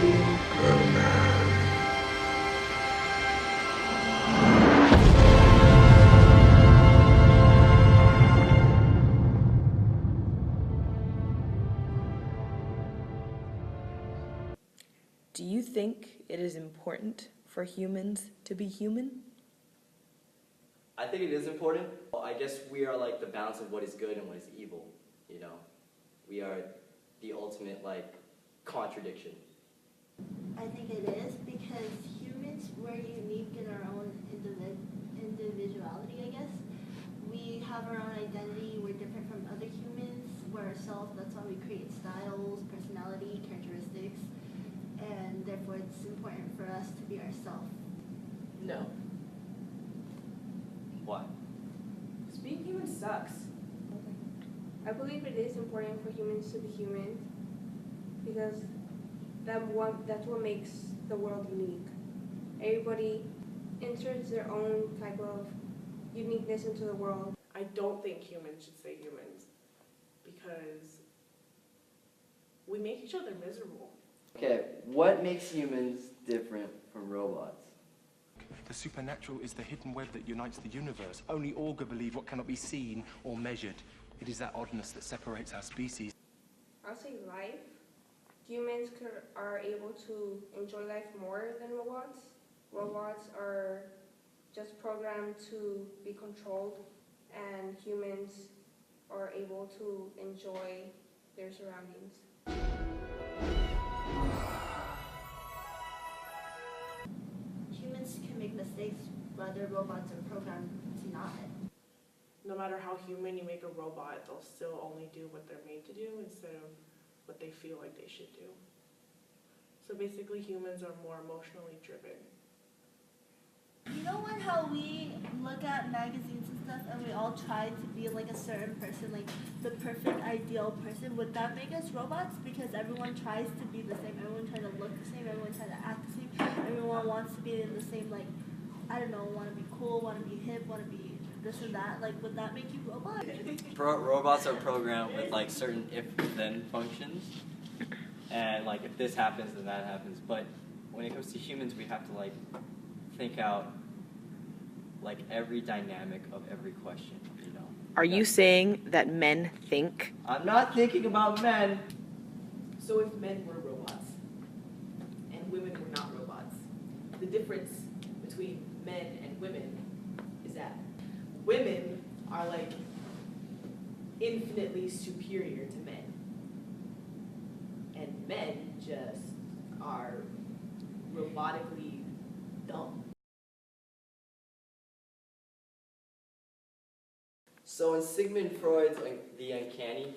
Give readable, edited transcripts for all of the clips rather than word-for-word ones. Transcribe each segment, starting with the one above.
Do you think it is important for humans to be human? I think it is important. I guess we are like the balance of what is good and what is evil, you know? We are the ultimate, like, contradiction. I think it is because humans, we're unique in our own individuality, I guess. We have our own identity, we're different from other humans, we're ourselves, that's why we create styles, personality, characteristics, and therefore it's important for us to be ourselves. No. Why? Because being human sucks. I believe it is important for humans to be human because that's what makes the world unique. Everybody inserts their own type of uniqueness into the world. I don't think humans should stay humans because we make each other miserable. Okay, what makes humans different from robots? The supernatural is the hidden web that unites the universe. Only Augur believe what cannot be seen or measured. It is that oddness that separates our species. I'll say life. Humans are able to enjoy life more than robots. Robots are just programmed to be controlled, and humans are able to enjoy their surroundings. Humans can make mistakes, whether robots are programmed to not. No matter how human you make a robot, they'll still only do what they're made to do instead of what they feel like they should do. So basically humans are more emotionally driven. You know when how we look at magazines and stuff and we all try to be like a certain person, like the perfect ideal person? Would that make us robots? Because everyone tries to be the same, everyone tries to look the same, everyone tries to act the same, everyone wants to be in the same, like, I don't know, want to be cool, want to be hip, want to be this and that. Like, would that make you robot? Robots are programmed with like certain if-then functions, and like if this happens, then that happens. But when it comes to humans, we have to like think out like every dynamic of every question, you know. Are you saying that men think? I'm not thinking about men. So if men were robots and women were not robots, the difference between men and women is that women are like infinitely superior to men, and men just are robotically dumb. So in Sigmund Freud's The Uncanny,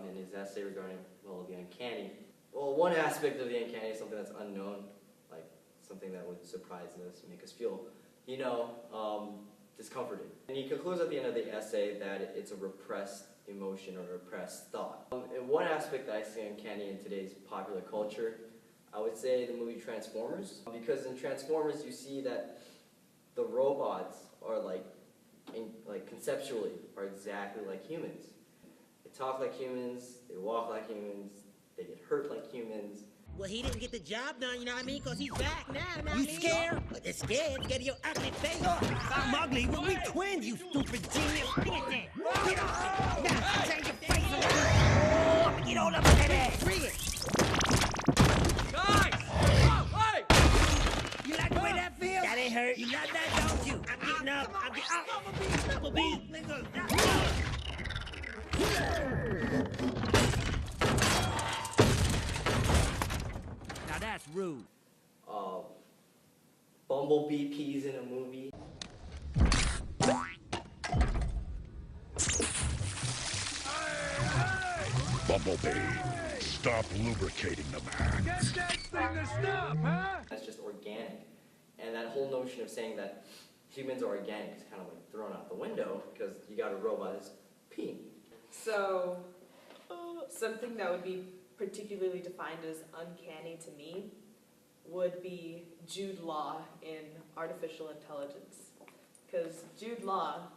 in his essay regarding, well, the uncanny, well, one aspect of the uncanny is something that's unknown, like something that would surprise us, make us feel, you know, discomforted. And he concludes at the end of the essay that it's a repressed emotion or repressed thought. And one aspect that I see uncanny in today's popular culture, I would say the movie Transformers. Because in Transformers you see that the robots are like conceptually are exactly like humans. They talk like humans, they walk like humans, they get hurt like humans. Well, he didn't get the job done, you know what I mean? Because he's back now, you scared? It's scared. Get your ugly face. I'm ugly. Well, we twins, you stupid genius. Get off. Now, change your face around. Oh, get all up in that ass. Bring it. Guys! Oh, hey! You like the way that feels? That ain't hurt. You got that, don't you? I'm getting up. I'm getting up. Double B. Now that's rude. Bumblebee peas in a movie. Bumblebee, stop lubricating the man. Get that thing to stop, huh? That's just organic. And that whole notion of saying that humans are organic is kind of like thrown out the window because you got a robot that's peeing. So, something that would be particularly defined as uncanny to me would be Jude Law in artificial intelligence. Because Jude Law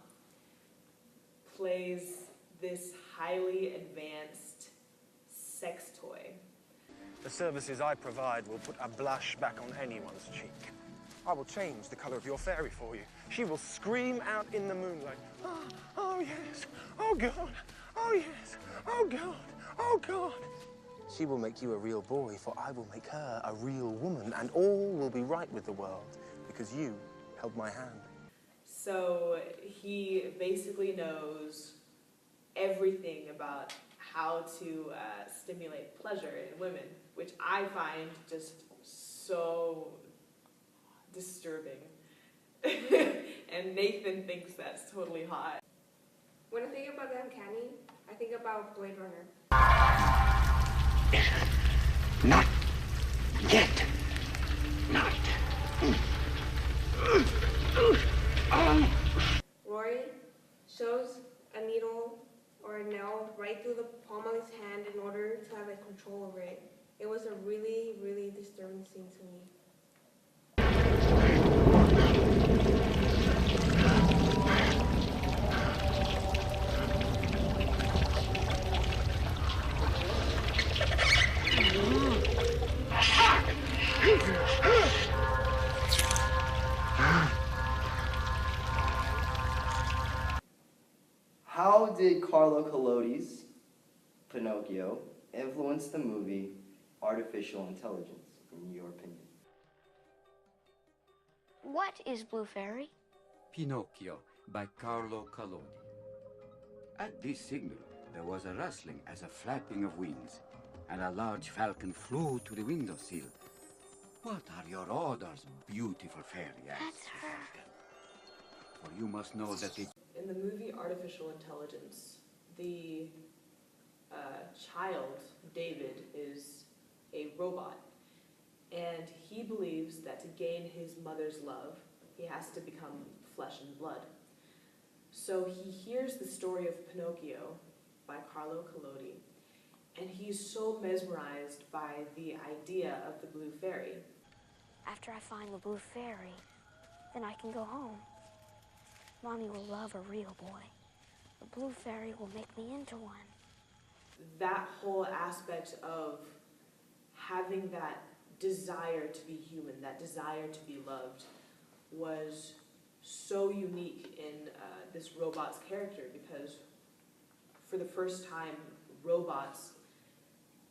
plays this highly advanced sex toy. The services I provide will put a blush back on anyone's cheek. I will change the color of your fairy for you. She will scream out in the moonlight, oh, oh yes, oh God, oh yes, oh God, oh God. She will make you a real boy, for I will make her a real woman, and all will be right with the world, because you held my hand. So he basically knows everything about how to stimulate pleasure in women, which I find just so disturbing. And Nathan thinks that's totally hot. When I think about the uncanny, I think about Blade Runner. Not yet. Not. Roy shows a needle or a nail right through the palm of his hand in order to have control over it. It was a really, really disturbing scene to me. How did Carlo Collodi's Pinocchio influence the movie Artificial Intelligence, in your opinion? What is Blue Fairy? Pinocchio by Carlo Collodi. At this signal, there was a rustling as a flapping of wings, and a large falcon flew to the windowsill. What are your orders, beautiful fairy? Asked the falcon. For you must know that the... In the movie Artificial Intelligence, the child, David, is a robot. And he believes that to gain his mother's love, he has to become flesh and blood. So he hears the story of Pinocchio by Carlo Collodi, and he's so mesmerized by the idea of the Blue Fairy. After I find the Blue Fairy, then I can go home. Mommy will love a real boy. The Blue Fairy will make me into one. That whole aspect of having that desire to be human, that desire to be loved, was so unique in this robot's character, because for the first time, robots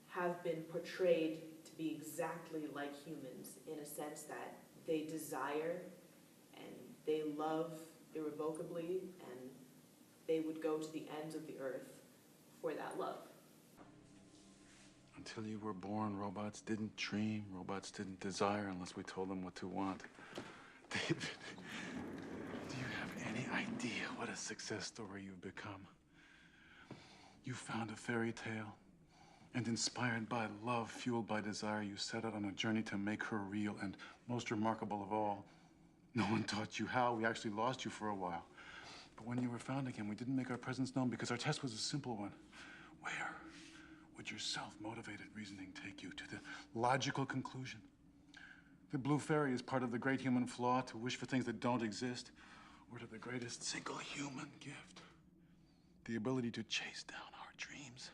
have been portrayed to be exactly like humans, in a sense that they desire and they love irrevocably, and they would go to the ends of the earth for that love. Until you were born, robots didn't dream, robots didn't desire unless we told them what to want. David, do you have any idea what a success story you've become? You found a fairy tale, and inspired by love, fueled by desire, you set out on a journey to make her real, and most remarkable of all, no one taught you how. We actually lost you for a while. But when you were found again, we didn't make our presence known because our test was a simple one. Where would your self-motivated reasoning take you? To the logical conclusion the Blue Fairy is part of the great human flaw to wish for things that don't exist, or to the greatest single human gift, the ability to chase down our dreams.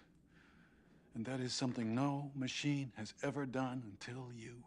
And that is something no machine has ever done until you.